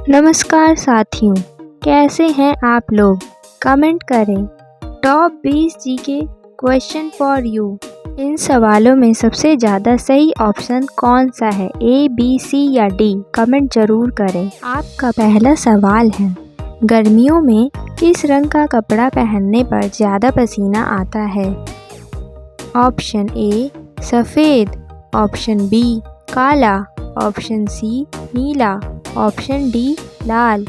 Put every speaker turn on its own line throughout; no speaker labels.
नमस्कार साथियों, कैसे हैं आप लोग? कमेंट करें। Top 20 GK question for you. इन सवालों में सबसे ज़्यादा सही ऑप्शन कौन सा है? ए, बी, सी या डी? कमेंट ज़रूर करें। आपका पहला सवाल है, गर्मियों में किस रंग का कपड़ा पहनने पर ज़्यादा पसीना आता है? ऑप्शन ए सफ़ेद, ऑप्शन बी काला, ऑप्शन सी नीला, ऑप्शन डी लाल।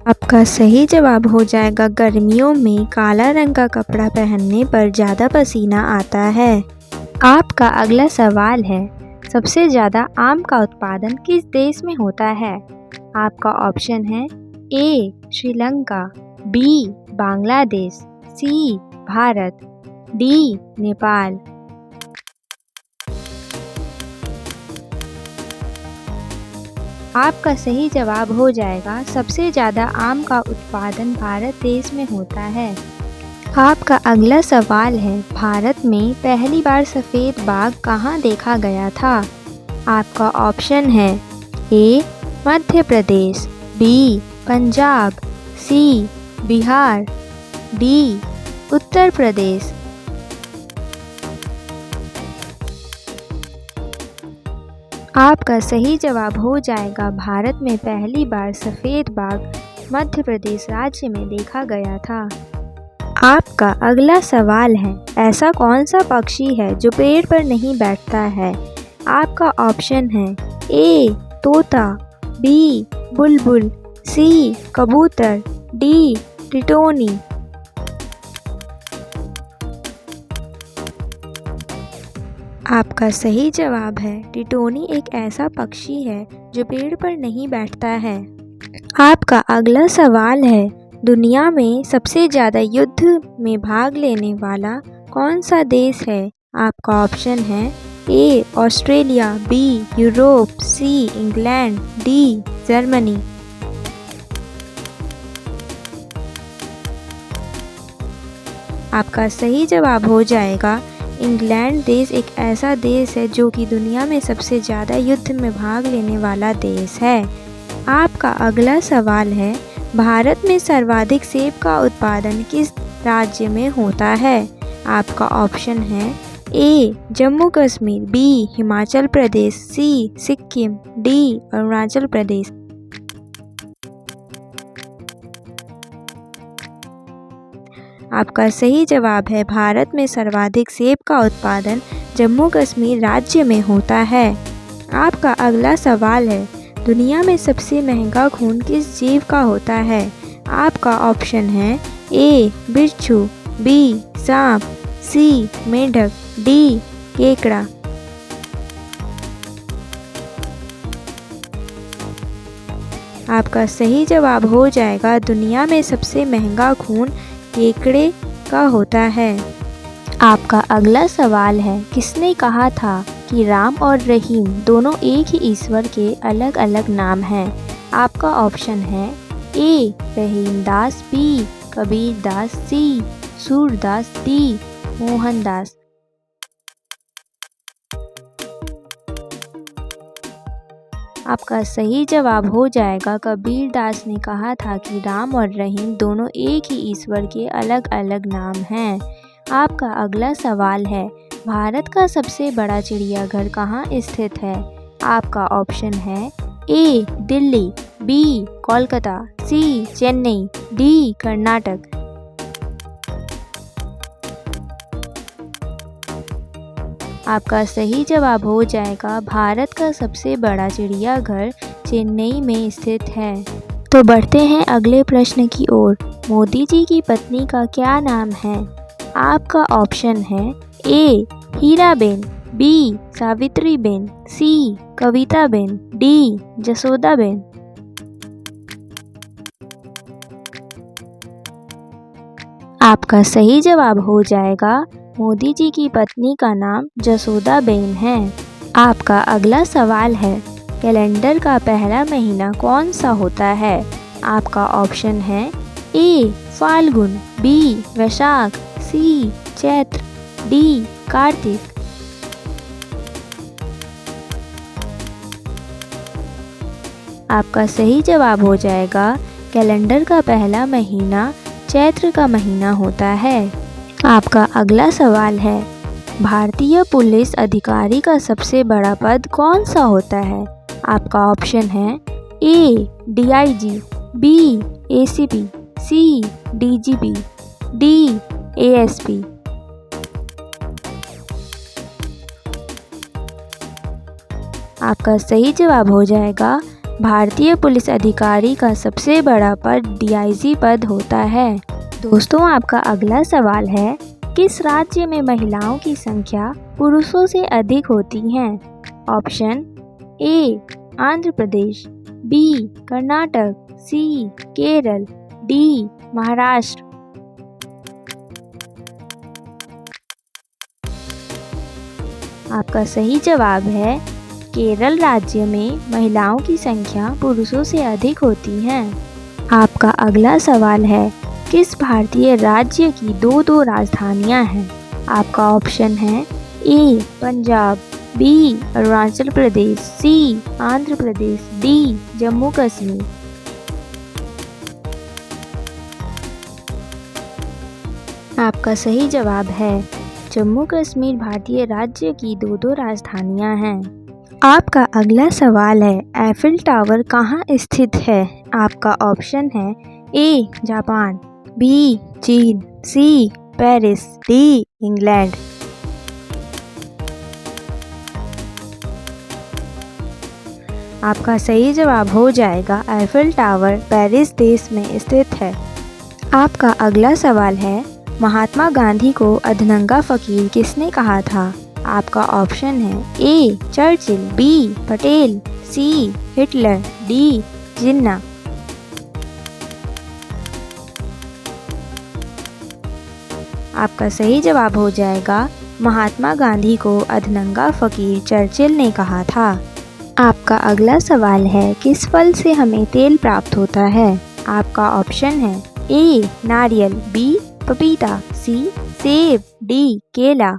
आपका सही जवाब हो जाएगा गर्मियों में काला रंग का कपड़ा पहनने पर ज़्यादा पसीना आता है। आपका अगला सवाल है, सबसे ज़्यादा आम का उत्पादन किस देश में होता है? आपका ऑप्शन है ए श्रीलंका, बी बांग्लादेश, सी भारत, डी नेपाल। आपका सही जवाब हो जाएगा सबसे ज़्यादा आम का उत्पादन भारत देश में होता है। आपका अगला सवाल है, भारत में पहली बार सफ़ेद बाघ कहाँ देखा गया था? आपका ऑप्शन है ए मध्य प्रदेश, बी पंजाब, सी बिहार, डी उत्तर प्रदेश। आपका सही जवाब हो जाएगा भारत में पहली बार सफ़ेद बाघ मध्य प्रदेश राज्य में देखा गया था। आपका अगला सवाल है, ऐसा कौन सा पक्षी है जो पेड़ पर नहीं बैठता है? आपका ऑप्शन है ए तोता, बी बुलबुल, सी कबूतर, डी टिटोनी। आपका सही जवाब है टिटोनी एक ऐसा पक्षी है जो पेड़ पर नहीं बैठता है। आपका अगला सवाल है, दुनिया में सबसे ज़्यादा युद्ध में भाग लेने वाला कौन सा देश है? आपका ऑप्शन है A Australia, B Europe, C England, D Germany. आपका सही जवाब हो जाएगा इंग्लैंड देश एक ऐसा देश है जो कि दुनिया में सबसे ज़्यादा युद्ध में भाग लेने वाला देश है। आपका अगला सवाल है, भारत में सर्वाधिक सेब का उत्पादन किस राज्य में होता है? आपका ऑप्शन है ए जम्मू कश्मीर, बी हिमाचल प्रदेश, सी सिक्किम, डी अरुणाचल प्रदेश। आपका सही जवाब है भारत में सर्वाधिक सेब का उत्पादन जम्मू कश्मीर राज्य में होता है। आपका अगला सवाल है, दुनिया में सबसे महंगा खून किस जीव का होता है? आपका ऑप्शन है ए बिच्छू, बी सांप, सी मेंढक, डी केकड़ा। आपका सही जवाब हो जाएगा दुनिया में सबसे महंगा खून केकड़े का होता है। आपका अगला सवाल है, किसने कहा था कि राम और रहीम दोनों एक ही ईश्वर के अलग अलग नाम हैं? आपका ऑप्शन है ए रहीमदास, बी कबीरदास, सी सूरदास, डी मोहनदास। आपका सही जवाब हो जाएगा कबीरदास ने कहा था कि राम और रहीम दोनों एक ही ईश्वर के अलग अलग नाम हैं। आपका अगला सवाल है, भारत का सबसे बड़ा चिड़ियाघर कहाँ स्थित है? आपका ऑप्शन है ए दिल्ली, बी कोलकाता, सी चेन्नई, डी कर्नाटक। आपका सही जवाब हो जाएगा भारत का सबसे बड़ा चिड़ियाघर चेन्नई में स्थित है। तो बढ़ते हैं अगले प्रश्न की ओर। मोदी जी की पत्नी का क्या नाम है? आपका ऑप्शन है ए हीराबेन, बी सावित्रीबेन, सी कविताबेन, डी जसोदाबेन। आपका सही जवाब हो जाएगा मोदी जी की पत्नी का नाम जसोदाबेन है। आपका अगला सवाल है, कैलेंडर का पहला महीना कौन सा होता है? आपका ऑप्शन है ए फाल्गुन, बी वैशाख, सी चैत्र, डी कार्तिक। आपका सही जवाब हो जाएगा कैलेंडर का पहला महीना चैत्र का महीना होता है। आपका अगला सवाल है, भारतीय पुलिस अधिकारी का सबसे बड़ा पद कौन सा होता है? आपका ऑप्शन है ए डीआईजी, बी एसीपी, सी डीजीपी, डी एएसपी। आपका सही जवाब हो जाएगा भारतीय पुलिस अधिकारी का सबसे बड़ा पद डीआईजी पद होता है। दोस्तों, आपका अगला सवाल है, किस राज्य में महिलाओं की संख्या पुरुषों से अधिक होती है? Option A Andhra Pradesh, B Karnataka, C Kerala, D Maharashtra. आपका सही जवाब है केरल राज्य में महिलाओं की संख्या पुरुषों से अधिक होती है। आपका अगला सवाल है, किस भारतीय राज्य की दो राजधानियां हैं? आपका ऑप्शन है ए पंजाब, बी अरुणाचल प्रदेश, सी आंध्र प्रदेश, डी जम्मू कश्मीर। आपका सही जवाब है जम्मू कश्मीर भारतीय राज्य की दो राजधानियां हैं। आपका अगला सवाल है, एफिल टावर कहाँ स्थित है? आपका ऑप्शन है ए जापान, बी चीन, सी पेरिस, डी इंग्लैंड। आपका सही जवाब हो जाएगा एफिल टावर पेरिस देश में स्थित है। आपका अगला सवाल है, महात्मा गांधी को अधनंगा फकीर किसने कहा था? आपका ऑप्शन है ए चर्चिल, बी पटेल, सी हिटलर, डी जिन्ना। आपका सही जवाब हो जाएगा महात्मा गांधी को अधनंगा फकीर चर्चिल ने कहा था। आपका अगला सवाल है, किस फल से हमें तेल प्राप्त होता है? आपका ऑप्शन है ए नारियल, बी पपीता, सी सेब, डी केला।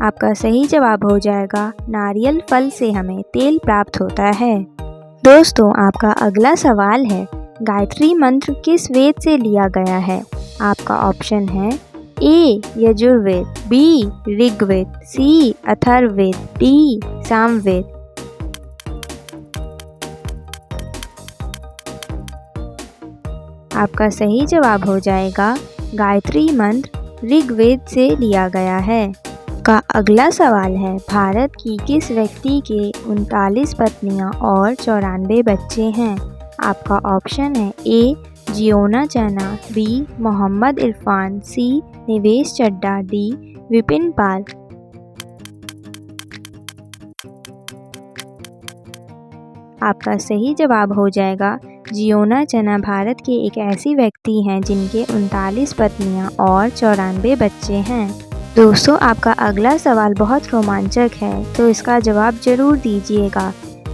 आपका सही जवाब हो जाएगा नारियल फल से हमें तेल प्राप्त होता है। दोस्तों, आपका अगला सवाल है, गायत्री मंत्र किस वेद से लिया गया है? आपका ऑप्शन है ए यजुर्वेद, बी ऋग्वेद, सी अथर्ववेद, डी सामवेद। आपका सही जवाब हो जाएगा गायत्री मंत्र ऋग्वेद से लिया गया है। का अगला सवाल है, भारत की किस व्यक्ति के 39 पत्नियां और 94 बच्चे हैं? आपका ऑप्शन है ए जियोना चन्ना, बी मोहम्मद इरफान, सी निवेश चड्ढा, डी विपिन पाल। आपका सही जवाब हो जाएगा जियोना चन्ना भारत के एक ऐसी व्यक्ति हैं जिनके 39 पत्नियां और 94 बच्चे हैं। दोस्तों, आपका अगला सवाल बहुत रोमांचक है, तो इसका जवाब जरूर दीजिएगा।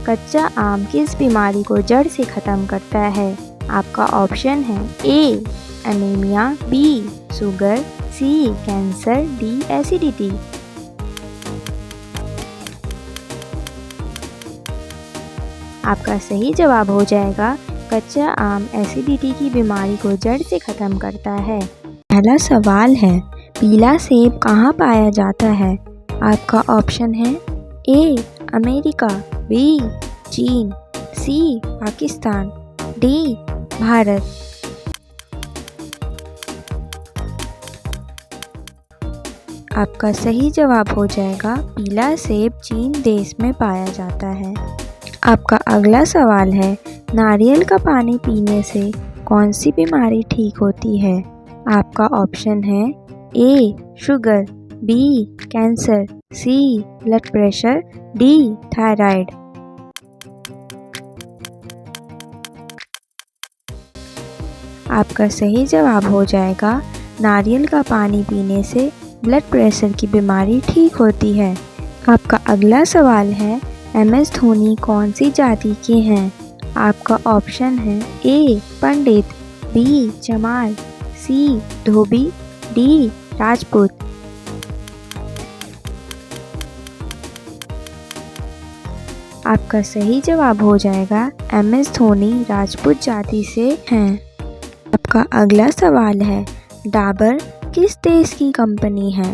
कच्चा आम किस बीमारी को जड़ से ख़त्म करता है? आपका ऑप्शन है ए एनीमिया, बी शुगर, सी कैंसर, डी एसिडिटी। आपका सही जवाब हो जाएगा कच्चा आम एसिडिटी की बीमारी को जड़ से ख़त्म करता है। पहला सवाल है, पीला सेब कहाँ पाया जाता है? आपका ऑप्शन है ए अमेरिका, बी चीन, सी पाकिस्तान, डी भारत। आपका सही जवाब हो जाएगा पीला सेब चीन देश में पाया जाता है। आपका अगला सवाल है, नारियल का पानी पीने से कौन सी बीमारी ठीक होती है? आपका ऑप्शन है A sugar, B cancer, C blood pressure, D thyroid. आपका सही जवाब हो जाएगा नारियल का पानी पीने से ब्लड प्रेशर की बीमारी ठीक होती है। आपका अगला सवाल है, MS धोनी कौन सी जाति के हैं? आपका ऑप्शन है ए पंडित, बी चमार, सी धोबी, डी राजपूत। आपका सही जवाब हो जाएगा MS धोनी राजपूत जाति से हैं। आपका अगला सवाल है, डाबर किस देश की कंपनी है?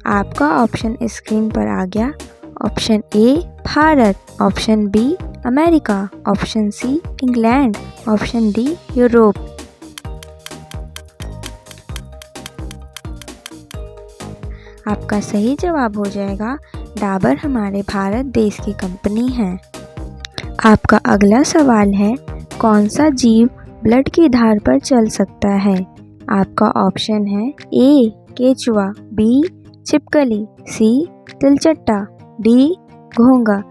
आपका ऑप्शन स्क्रीन पर आ गया। Option A Bharat, option B America, option C England, option D Europe. आपका सही जवाब हो जाएगा डाबर हमारे भारत देश की कंपनी है। आपका अगला सवाल है, कौन सा जीव ब्लड की धार पर चल सकता है? आपका ऑप्शन है ए केचुआ, बी छिपकली, सी तिलचट्टा, डी घोंघा।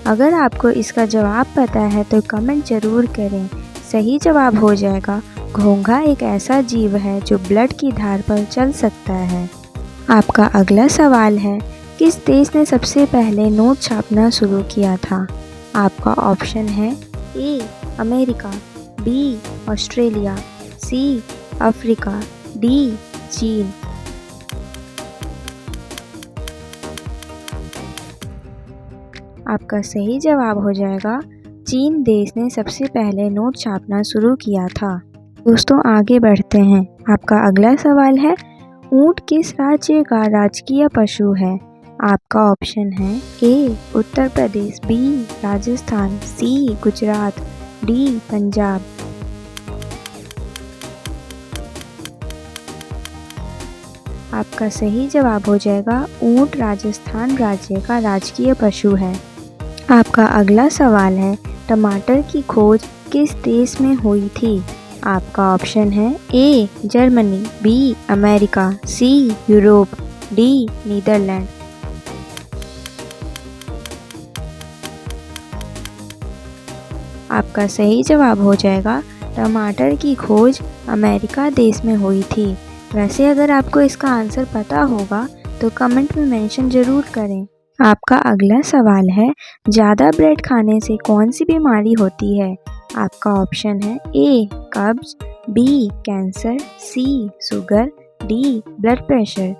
अगर आपको इसका जवाब पता है तो कमेंट ज़रूर करें। सही जवाब हो जाएगा घोंघा एक ऐसा जीव है जो ब्लड की धार पर चल सकता है। आपका अगला सवाल है, किस देश ने सबसे पहले नोट छापना शुरू किया था? आपका ऑप्शन है A America, B Australia, C Africa, D चीन। आपका सही जवाब हो जाएगा चीन देश ने सबसे पहले नोट छापना शुरू किया था। दोस्तों आगे बढ़ते हैं। आपका अगला सवाल है, ऊंट किस राज्य का राजकीय पशु है? आपका ऑप्शन है ए उत्तर प्रदेश, बी राजस्थान, सी गुजरात, डी पंजाब। आपका सही जवाब हो जाएगा ऊंट राजस्थान राज्य का राजकीय पशु है। आपका अगला सवाल है, टमाटर की खोज किस देश में हुई थी? आपका ऑप्शन है A Germany, B America, C Europe, D Netherlands. आपका सही जवाब हो जाएगा टमाटर की खोज अमेरिका देश में हुई थी। वैसे अगर आपको इसका आंसर पता होगा तो कमेंट में मेंशन ज़रूर करें। आपका अगला सवाल है, ज़्यादा ब्रेड खाने से कौन सी बीमारी होती है? आपका ऑप्शन है ए कब्ज, बी कैंसर, सी शुगर, डी ब्लड प्रेशर।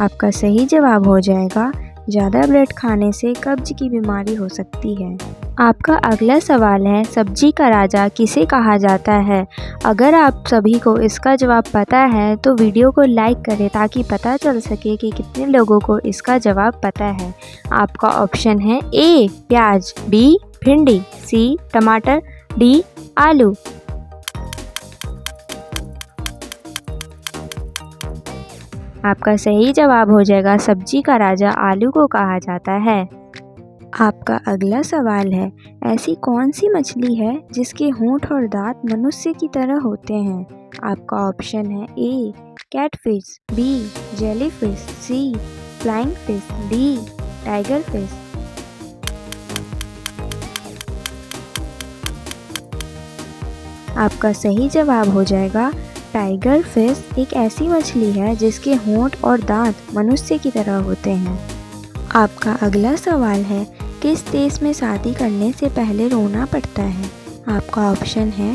आपका सही जवाब हो जाएगा ज़्यादा ब्रेड खाने से कब्ज की बीमारी हो सकती है। आपका अगला सवाल है, सब्जी का राजा किसे कहा जाता है? अगर आप सभी को इसका जवाब पता है तो वीडियो को लाइक करें ताकि पता चल सके कि कितने लोगों को इसका जवाब पता है। आपका ऑप्शन है ए प्याज, बी भिंडी, सी टमाटर, डी आलू। आपका सही जवाब हो जाएगा सब्जी का राजा आलू को कहा जाता है। आपका अगला सवाल है, ऐसी कौन सी मछली है जिसके होंठ और दांत मनुष्य की तरह होते हैं? आपका ऑप्शन है A catfish, B jellyfish, C flying fish, D tiger fish. आपका सही जवाब हो जाएगा टाइगर फिश एक ऐसी मछली है जिसके होंठ और दांत मनुष्य की तरह होते हैं। आपका अगला सवाल है, किस देश में शादी करने से पहले रोना पड़ता है? आपका ऑप्शन है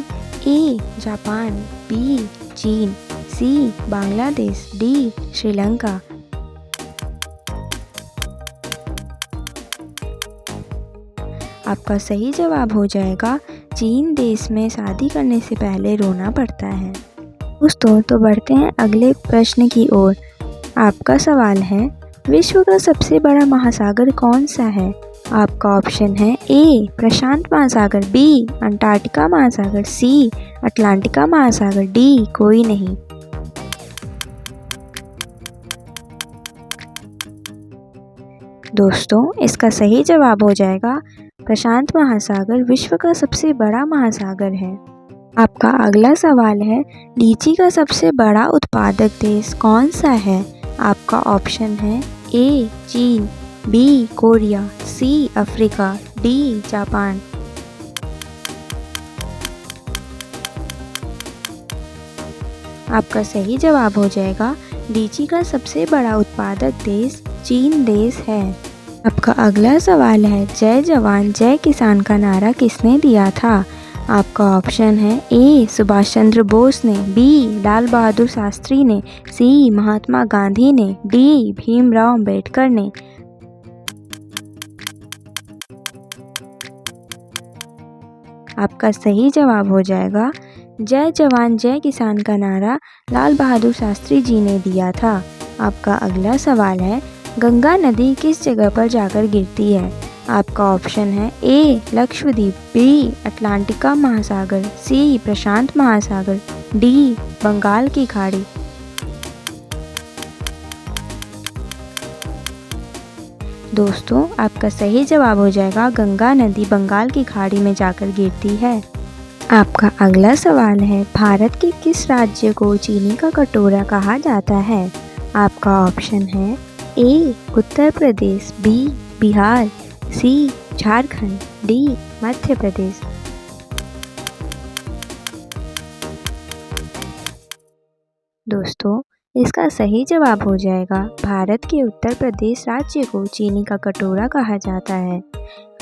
ए जापान, बी चीन, सी बांग्लादेश, डी श्रीलंका। आपका सही जवाब हो जाएगा चीन देश में शादी करने से पहले रोना पड़ता है। दोस्तों तो बढ़ते हैं अगले प्रश्न की ओर। आपका सवाल है, विश्व का सबसे बड़ा महासागर कौन सा है? आपका ऑप्शन है ए प्रशांत महासागर, बी अंटार्कटिका महासागर, सी अटलांटिका महासागर, डी कोई नहीं। दोस्तों इसका सही जवाब हो जाएगा प्रशांत महासागर विश्व का सबसे बड़ा महासागर है। आपका अगला सवाल है, लीची का सबसे बड़ा उत्पादक देश कौन सा है? आपका ऑप्शन है ए चीन, B Korea, C Africa, D Japan. आपका सही जवाब हो जाएगा लीची का सबसे बड़ा उत्पादक देश चीन देश है। आपका अगला सवाल है, जय जवान जय किसान का नारा किसने दिया था? आपका ऑप्शन है ए सुभाष चंद्र बोस ने, बी लाल बहादुर शास्त्री ने, सी महात्मा गांधी ने, डी भीमराव अंबेडकर ने। आपका सही जवाब हो जाएगा जय जवान जय किसान का नारा लाल बहादुर शास्त्री जी ने दिया था। आपका अगला सवाल है गंगा नदी किस जगह पर जाकर गिरती है। आपका ऑप्शन है ए लक्षद्वीप, बी अटलांटिका महासागर, सी प्रशांत महासागर, डी बंगाल की खाड़ी। दोस्तों आपका सही जवाब हो जाएगा गंगा नदी बंगाल की खाड़ी में जाकर गिरती है। आपका अगला सवाल है भारत के किस राज्य को चीनी का कटोरा कहा जाता है। आपका ऑप्शन है ए उत्तर प्रदेश, बी बिहार, सी झारखंड, डी मध्य प्रदेश। दोस्तों इसका सही जवाब हो जाएगा भारत के उत्तर प्रदेश राज्य को चीनी का कटोरा कहा जाता है।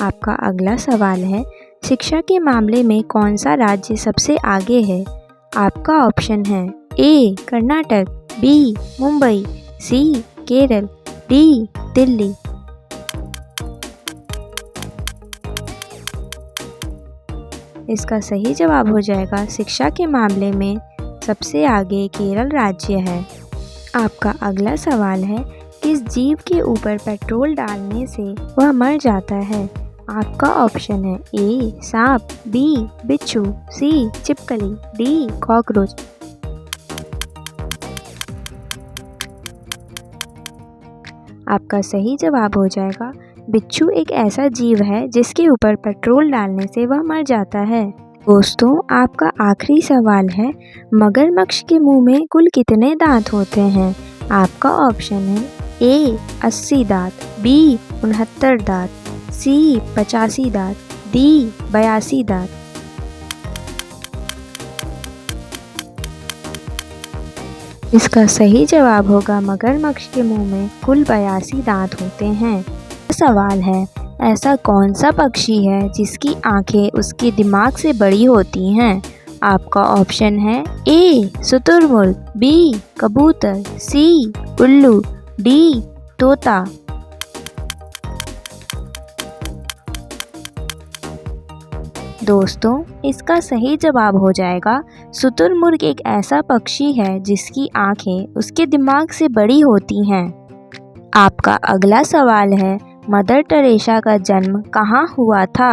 आपका अगला सवाल है शिक्षा के मामले में कौन सा राज्य सबसे आगे है। आपका ऑप्शन है ए कर्नाटक, बी मुंबई, सी केरल, डी दिल्ली। इसका सही जवाब हो जाएगा शिक्षा के मामले में सबसे आगे केरल राज्य है। आपका अगला सवाल है किस जीव के ऊपर पेट्रोल डालने से वह मर जाता है। आपका ऑप्शन है ए सांप, बी बिच्छू, सी छिपकली, डी कॉकरोच। आपका सही जवाब हो जाएगा बिच्छू एक ऐसा जीव है जिसके ऊपर पेट्रोल डालने से वह मर जाता है। दोस्तों आपका आखिरी सवाल है मगरमच्छ के मुंह में कुल कितने दांत होते हैं। आपका ऑप्शन है ए 80 दांत, बी 69 दांत, सी 85 दांत, डी 82 दांत। इसका सही जवाब होगा मगरमच्छ के मुंह में कुल 82 दांत होते हैं। सवाल है ऐसा कौन सा पक्षी है जिसकी आंखें उसके दिमाग से बड़ी होती हैं। आपका ऑप्शन है ए शुतुरमुर्ग, बी कबूतर, सी उल्लू, डी तोता। दोस्तों इसका सही जवाब हो जाएगा शुतुरमुर्ग एक ऐसा पक्षी है जिसकी आंखें उसके दिमाग से बड़ी होती हैं। आपका अगला सवाल है मदर टेरेसा का जन्म कहाँ हुआ था।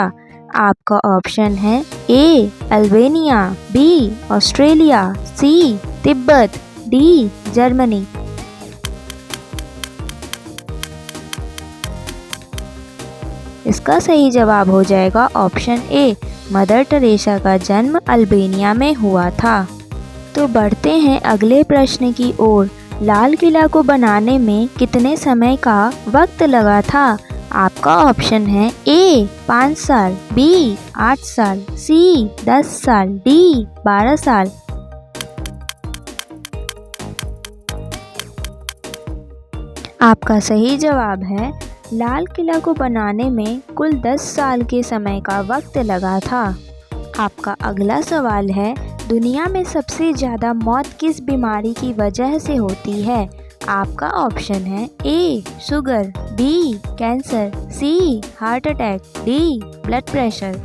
आपका ऑप्शन है ए अल्बानिया, बी ऑस्ट्रेलिया, सी तिब्बत, डी जर्मनी। इसका सही जवाब हो जाएगा ऑप्शन ए मदर टेरेसा का जन्म अल्बानिया में हुआ था। तो बढ़ते हैं अगले प्रश्न की ओर। लाल किला को बनाने में कितने समय का वक्त लगा था। आपका ऑप्शन है ए 5 साल, बी 8 साल, सी 10 साल, डी 12 साल। आपका सही जवाब है लाल किला को बनाने में कुल 10 साल के समय का वक्त लगा था। आपका अगला सवाल है दुनिया में सबसे ज़्यादा मौत किस बीमारी की वजह से होती है। आपका ऑप्शन है A sugar, B cancer, C heart attack, D blood pressure.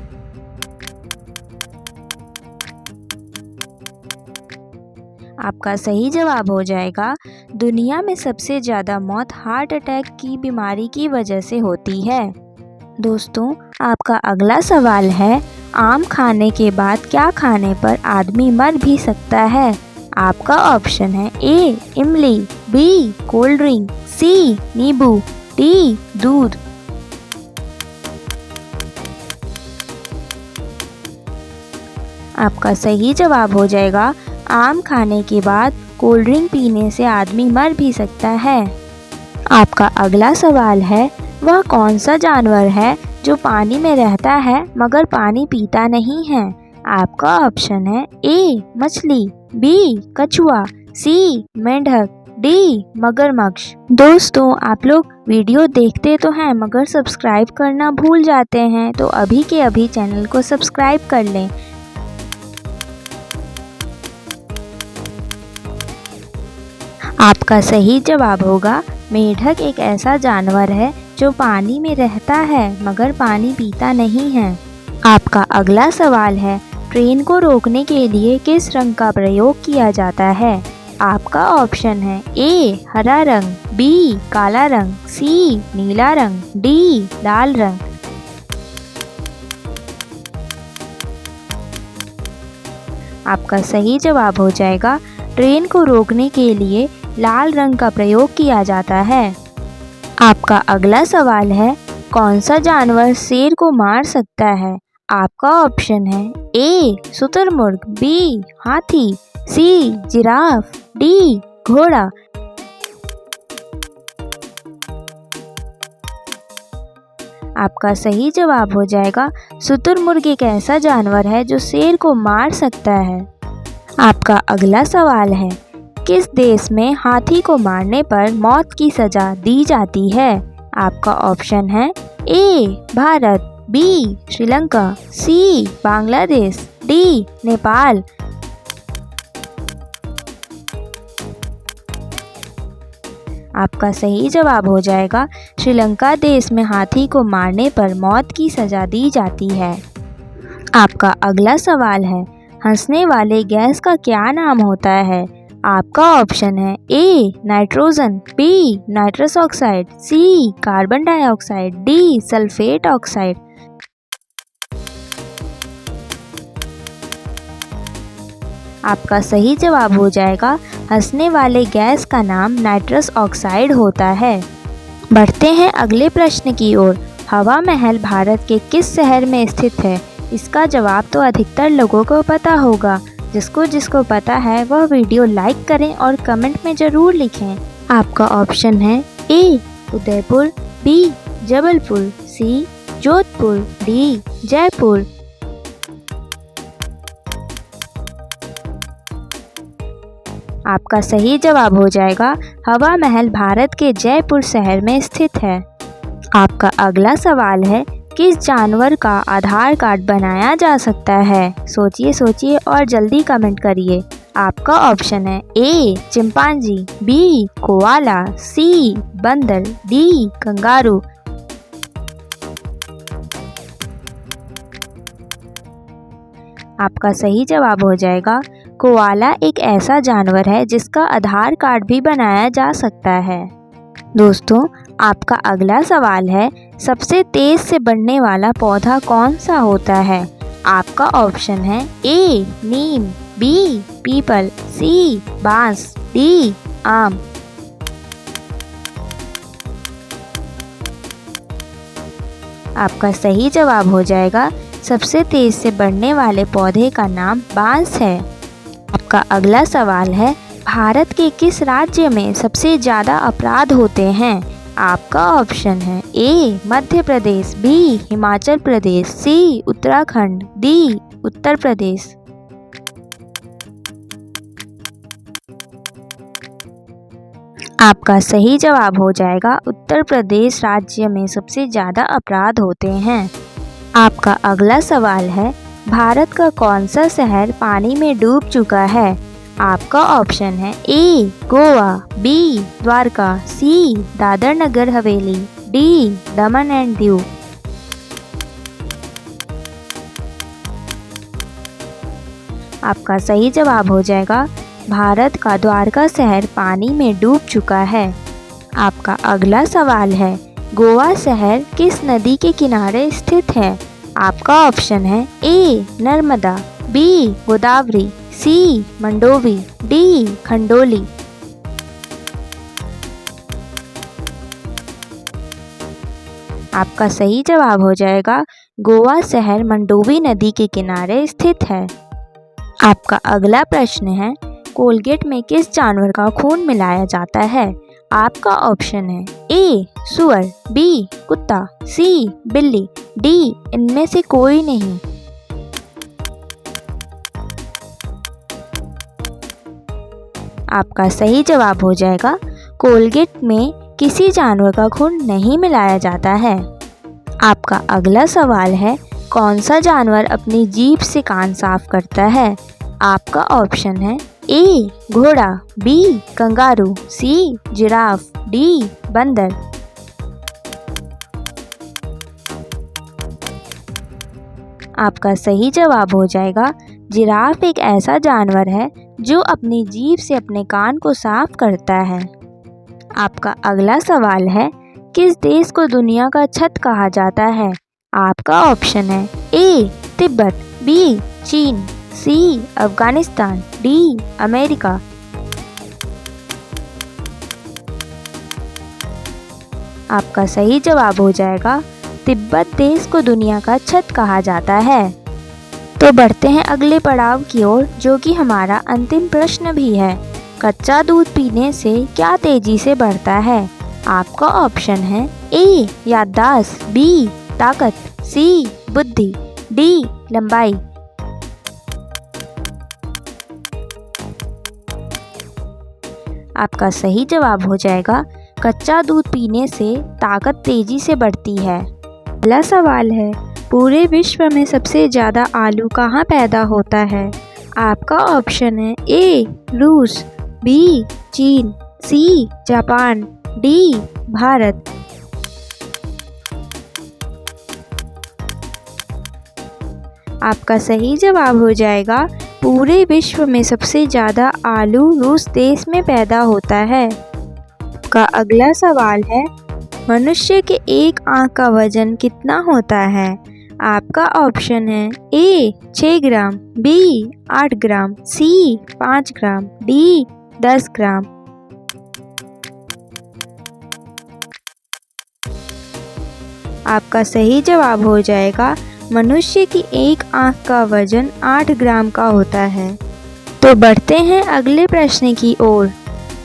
आपका सही जवाब हो जाएगा दुनिया में सबसे ज़्यादा मौत हार्ट अटैक की बीमारी की वजह से होती है। दोस्तों आपका अगला सवाल है आम खाने के बाद क्या खाने पर आदमी मर भी सकता है। आपका ऑप्शन है ए इमली, बी कोल्ड ड्रिंक, सी नींबू, डी दूध। आपका सही जवाब हो जाएगा आम खाने के बाद कोल्ड ड्रिंक पीने से आदमी मर भी सकता है। आपका अगला सवाल है वह कौन सा जानवर है जो पानी में रहता है मगर पानी पीता नहीं है। आपका ऑप्शन है ए मछली, बी कछुआ, सी मेंढक, डी मगरमच्छ। दोस्तों आप लोग वीडियो देखते तो हैं मगर सब्सक्राइब करना भूल जाते हैं, तो अभी के अभी चैनल को सब्सक्राइब कर लें आपका सही जवाब होगा मेढक एक ऐसा जानवर है जो पानी में रहता है मगर पानी पीता नहीं है। आपका अगला सवाल है, ट्रेन को रोकने के लिए किस रंग का प्रयोग किया जाता है? आपका ऑप्शन है ए हरा रंग, बी काला रंग, सी नीला रंग, डी लाल रंग। आपका सही जवाब हो जाएगा ट्रेन को रोकने के लिए लाल रंग का प्रयोग किया जाता है। आपका अगला सवाल है, कौन सा जानवर शेर को मार सकता है? आपका ऑप्शन है ए शुतुरमुर्ग, बी हाथी, सी जिराफ, डी घोड़ा। आपका सही जवाब हो जाएगा शुतुरमुर्ग एक ऐसा जानवर है जो शेर को मार सकता है। आपका अगला सवाल है, किस देश में हाथी को मारने पर मौत की सज़ा दी जाती है? आपका ऑप्शन है ए भारत, बी श्रीलंका, सी बांग्लादेश, डी नेपाल। आपका सही जवाब हो जाएगा श्रीलंका देश में हाथी को मारने पर मौत की सज़ा दी जाती है। आपका अगला सवाल है, हंसने वाले गैस का क्या नाम होता है? आपका ऑप्शन है A nitrogen, B nitrous oxide, C carbon dioxide, D sulphate oxide. आपका सही जवाब हो जाएगा हंसने वाले गैस का नाम नाइट्रस ऑक्साइड होता है। बढ़ते हैं अगले प्रश्न की ओर। हवा महल भारत के किस शहर में स्थित है? इसका जवाब तो अधिकतर लोगों को पता होगा। जिसको पता है वह वीडियो लाइक करें और कमेंट में ज़रूर लिखें। आपका ऑप्शन है ए उदयपुर, बी जबलपुर, सी जोधपुर, डी जयपुर। आपका सही जवाब हो जाएगा हवा महल भारत के जयपुर शहर में स्थित है। आपका अगला सवाल है, किस जानवर का आधार कार्ड बनाया जा सकता है? सोचिए और जल्दी कमेंट करिए। आपका ऑप्शन है ए चिंपांजी, बी कोआला, सी बंदर, डी कंगारू। आपका सही जवाब हो जाएगा कोआला एक ऐसा जानवर है जिसका आधार कार्ड भी बनाया जा सकता है। दोस्तों, आपका अगला सवाल है, सबसे तेज से बढ़ने वाला पौधा कौन सा होता है? आपका ऑप्शन है ए नीम, बी पीपल, सी बांस, डी आम। आपका सही जवाब हो जाएगा सबसे तेज से बढ़ने वाले पौधे का नाम बांस है। आपका अगला सवाल है, भारत के किस राज्य में सबसे ज़्यादा अपराध होते हैं? आपका ऑप्शन है ए मध्य प्रदेश, बी हिमाचल प्रदेश, सी उत्तराखंड, डी उत्तर प्रदेश। आपका सही जवाब हो जाएगा उत्तर प्रदेश राज्य में सबसे ज़्यादा अपराध होते हैं। आपका अगला सवाल है, भारत का कौन सा शहर पानी में डूब चुका है? आपका ऑप्शन है ए Goa, B Dwarka, C Dadar Nagar Haveli, D Daman and Diu. आपका सही जवाब हो जाएगा भारत का द्वारका शहर पानी में डूब चुका है। आपका अगला सवाल है, गोवा शहर किस नदी के किनारे स्थित है? आपका ऑप्शन है ए नर्मदा, बी गोदावरी, सी मंडोवी, डी खंडोली। आपका सही जवाब हो जाएगा गोवा शहर मंडोवी नदी के किनारे स्थित है। आपका अगला प्रश्न है, कोलगेट में किस जानवर का खून मिलाया जाता है? आपका ऑप्शन है ए सुअर, बी कुत्ता, सी बिल्ली, डी इनमें से कोई नहीं। आपका सही जवाब हो जाएगा कोलगेट में किसी जानवर का खून नहीं मिलाया जाता है। आपका अगला सवाल है, कौन सा जानवर अपनी जीभ से कान साफ करता है? आपका ऑप्शन है ए घोड़ा, B kangaroo, C giraffe, D बंदर। आपका सही जवाब हो जाएगा जिराफ एक ऐसा जानवर है जो अपनी जीभ से अपने कान को साफ करता है। आपका अगला सवाल है, किस देश को दुनिया का छत कहा जाता है? आपका ऑप्शन है ए तिब्बत, बी चीन, सी अफगानिस्तान, डी अमेरिका। आपका सही जवाब हो जाएगा तिब्बत देश को दुनिया का छत कहा जाता है। तो बढ़ते हैं अगले पड़ाव की ओर, जो कि हमारा अंतिम प्रश्न भी है। कच्चा दूध पीने से क्या तेजी से बढ़ता है? आपका ऑप्शन है ए याददाश्त, बी ताकत, सी बुद्धि, डी लंबाई। आपका सही जवाब हो जाएगा कच्चा दूध पीने से ताकत तेजी से बढ़ती है। अगला सवाल है, पूरे विश्व में सबसे ज़्यादा आलू कहाँ पैदा होता है? आपका ऑप्शन है ए रूस, बी चीन, सी जापान, डी भारत। आपका सही जवाब हो जाएगा पूरे विश्व में सबसे ज़्यादा आलू रूस देश में पैदा होता है। आपका अगला सवाल है, मनुष्य के एक आंख का वजन कितना होता है? आपका ऑप्शन है ए 6 ग्राम, बी 8 ग्राम, सी 5 ग्राम, डी 10 ग्राम। आपका सही जवाब हो जाएगा मनुष्य की एक आंख का वजन 8 ग्राम का होता है। तो बढ़ते हैं अगले प्रश्न की ओर।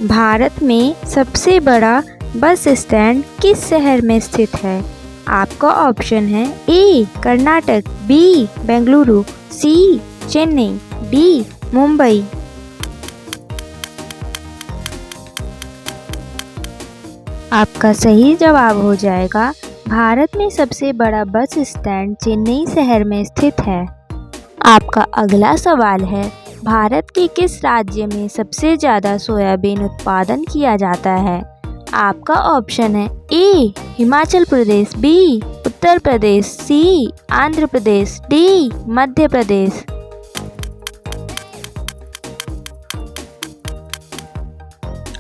भारत में सबसे बड़ा बस स्टैंड किस शहर में स्थित है? आपका ऑप्शन है ए कर्नाटक, बी बेंगलुरु, सी चेन्नई, डी मुंबई। आपका सही जवाब हो जाएगा भारत में सबसे बड़ा बस स्टैंड चेन्नई शहर में स्थित है। आपका अगला सवाल है, भारत के किस राज्य में सबसे ज़्यादा सोयाबीन उत्पादन किया जाता है? आपका ऑप्शन है ए हिमाचल प्रदेश, बी उत्तर प्रदेश, सी आंध्र प्रदेश, डी मध्य प्रदेश।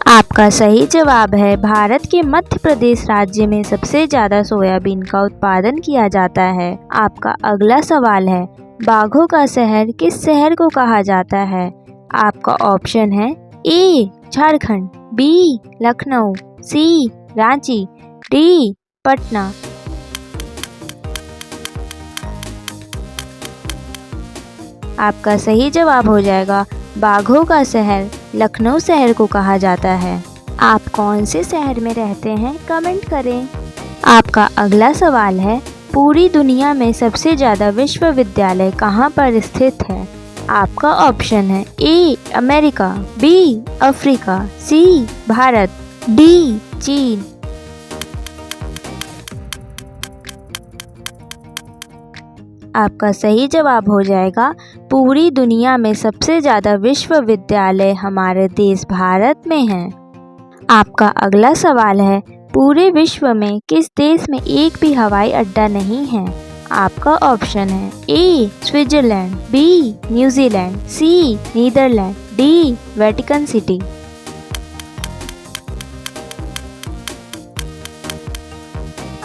आपका सही जवाब है भारत के मध्य प्रदेश राज्य में सबसे ज़्यादा सोयाबीन का उत्पादन किया जाता है। आपका अगला सवाल है, बाघों का शहर किस शहर को कहा जाता है? आपका ऑप्शन है ए झारखंड, बी लखनऊ, सी रांची, डी पटना। आपका सही जवाब हो जाएगा बाघों का शहर लखनऊ शहर को कहा जाता है। आप कौन से शहर में रहते हैं कमेंट करें। आपका अगला सवाल है, पूरी दुनिया में सबसे ज़्यादा विश्वविद्यालय कहाँ पर स्थित है? आपका ऑप्शन है A America, B Africa, C Bharat, D चीन। आपका सही जवाब हो जाएगा पूरी दुनिया में सबसे ज़्यादा विश्वविद्यालय हमारे देश भारत में हैं। आपका अगला सवाल है, पूरे विश्व में किस देश में एक भी हवाई अड्डा नहीं है? आपका ऑप्शन है ए स्विट्जरलैंड, बी न्यूजीलैंड, सी नीदरलैंड, डी वेटिकन सिटी।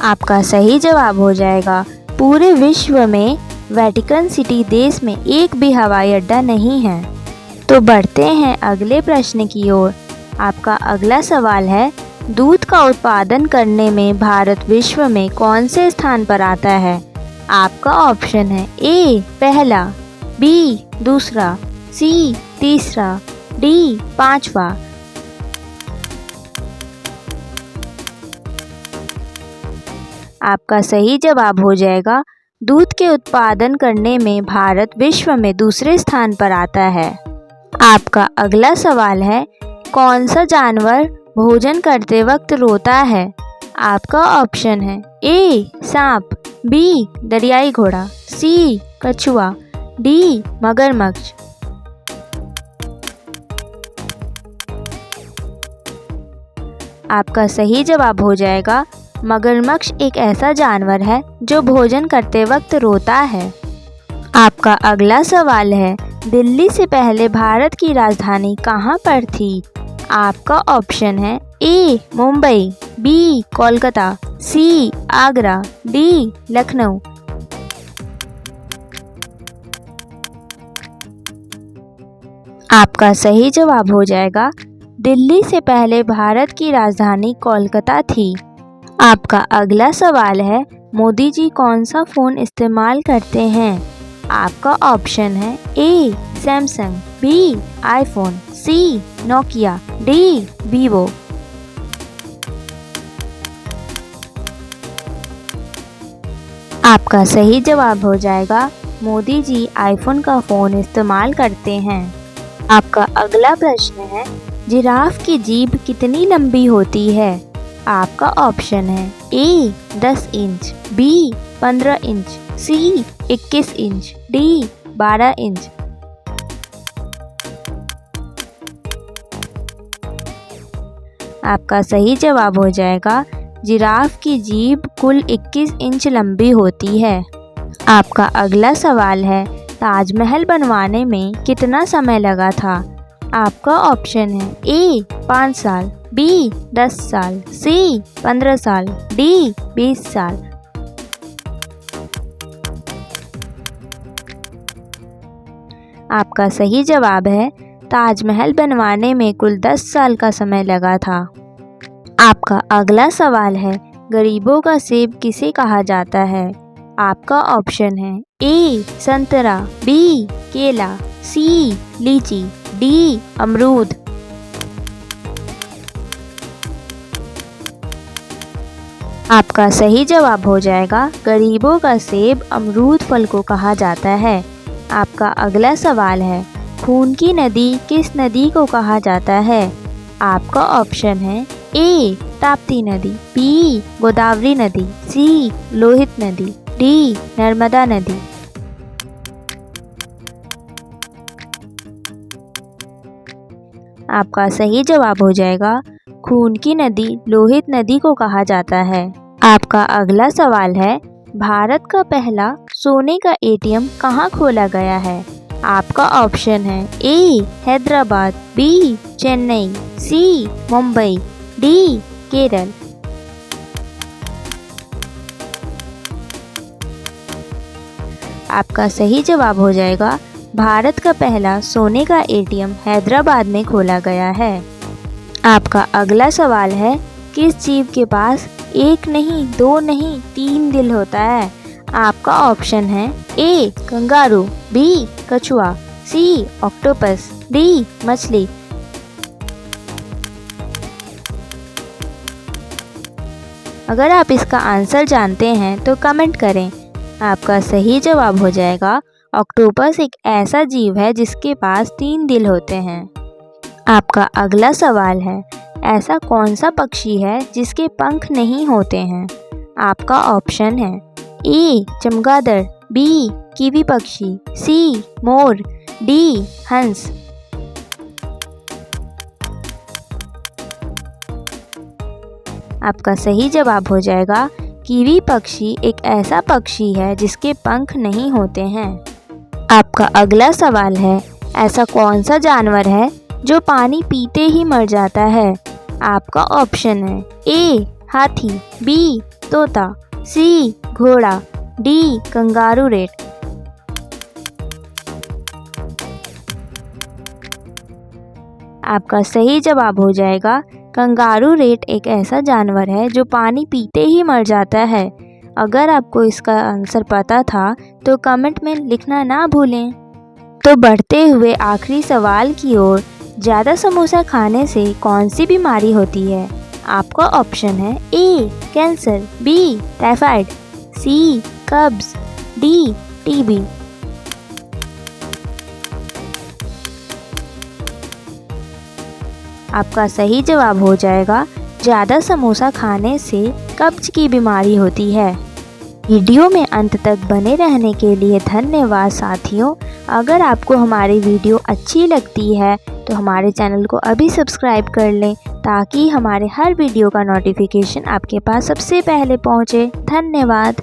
आपका सही जवाब हो जाएगा पूरे विश्व में वेटिकन सिटी देश में एक भी हवाई अड्डा नहीं है। तो बढ़ते हैं अगले प्रश्न की ओर। आपका अगला सवाल है, दूध का उत्पादन करने में भारत विश्व में कौन से स्थान पर आता है? आपका ऑप्शन है ए पहला, बी दूसरा, सी तीसरा, डी पांचवा। आपका सही जवाब हो जाएगा दूध के उत्पादन करने में भारत विश्व में दूसरे स्थान पर आता है। आपका अगला सवाल है, कौन सा जानवर भोजन करते वक्त रोता है? आपका ऑप्शन है ए सांप, बी दरियाई घोड़ा, सी कछुआ, डी मगरमच्छ। आपका सही जवाब हो जाएगा मगरमच्छ एक ऐसा जानवर है जो भोजन करते वक्त रोता है। आपका अगला सवाल है, दिल्ली से पहले भारत की राजधानी कहाँ पर थी? आपका ऑप्शन है ए मुंबई, बी कोलकाता, सी आगरा, डी लखनऊ। आपका सही जवाब हो जाएगा दिल्ली से पहले भारत की राजधानी कोलकाता थी। आपका अगला सवाल है, मोदी जी कौन सा फ़ोन इस्तेमाल करते हैं? आपका ऑप्शन है ए सैमसंग, बी आईफोन, सी नोकिया, डी वीवो। आपका सही जवाब हो जाएगा मोदी जी आईफोन का फ़ोन इस्तेमाल करते हैं। आपका अगला प्रश्न है, जिराफ की जीभ कितनी लंबी होती है? आपका ऑप्शन है ए 10 इंच, बी 15 इंच, सी 21 इंच, डी 12 इंच। आपका सही जवाब हो जाएगा जिराफ की जीभ कुल 21 इंच लंबी होती है। आपका अगला सवाल है, ताजमहल बनवाने में कितना समय लगा था? आपका ऑप्शन है ए 5 साल, बी 10 साल, सी 15 साल, डी 20 साल। आपका सही जवाब है ताजमहल बनवाने में कुल 10 साल का समय लगा था। आपका अगला सवाल है, गरीबों का सेब किसे कहा जाता है? आपका ऑप्शन है ए संतरा, बी केला, सी लीची, डी अमरूद। आपका सही जवाब हो जाएगा गरीबों का सेब अमरूद फल को कहा जाता है। आपका अगला सवाल है, खून की नदी किस नदी को कहा जाता है? आपका ऑप्शन है ए ताप्ती नदी, बी गोदावरी नदी, सी लोहित नदी, डी नर्मदा नदी। आपका सही जवाब हो जाएगा खून की नदी लोहित नदी को कहा जाता है। आपका अगला सवाल है, भारत का पहला सोने का एटीएम कहाँ खोला गया है? आपका ऑप्शन है ए हैदराबाद, बी चेन्नई, सी मुंबई, डी केरल। आपका सही जवाब हो जाएगा भारत का पहला सोने का एटीएम हैदराबाद में खोला गया है। आपका अगला सवाल है, किस जीव के पास एक नहीं, दो नहीं, 3 दिल होता है? आपका ऑप्शन है ए कंगारू, बी कछुआ, सी ऑक्टोपस, डी मछली। अगर आप इसका आंसर जानते हैं तो कमेंट करें। आपका सही जवाब हो जाएगा ऑक्टोपस एक ऐसा जीव है जिसके पास 3 दिल होते हैं। आपका अगला सवाल है, ऐसा कौन सा पक्षी है जिसके पंख नहीं होते हैं? आपका ऑप्शन है ए चमगादड़, बी कीवी पक्षी, सी मोर, डी हंस। आपका सही जवाब हो जाएगा कीवी पक्षी एक ऐसा पक्षी है जिसके पंख नहीं होते हैं। आपका अगला सवाल है, ऐसा कौन सा जानवर है जो पानी पीते ही मर जाता है? आपका ऑप्शन है ए हाथी, बी तोता, सी घोड़ा, डी कंगारू रेट। आपका सही जवाब हो जाएगा कंगारू रेट एक ऐसा जानवर है जो पानी पीते ही मर जाता है। अगर आपको इसका आंसर पता था तो कमेंट में लिखना ना भूलें। तो बढ़ते हुए आखिरी सवाल की ओर, ज़्यादा समोसा खाने से कौन सी बीमारी होती है? आपका ऑप्शन है ए कैंसर, बी टाइफाइड, सी कब्ज, डी टीबी। आपका सही जवाब हो जाएगा ज़्यादा समोसा खाने से कब्ज की बीमारी होती है। वीडियो में अंत तक बने रहने के लिए धन्यवाद साथियों। अगर आपको हमारी वीडियो अच्छी लगती है तो हमारे चैनल को अभी सब्सक्राइब कर लें ताकि हमारे हर वीडियो का नोटिफिकेशन आपके पास सबसे पहले पहुंचे। धन्यवाद।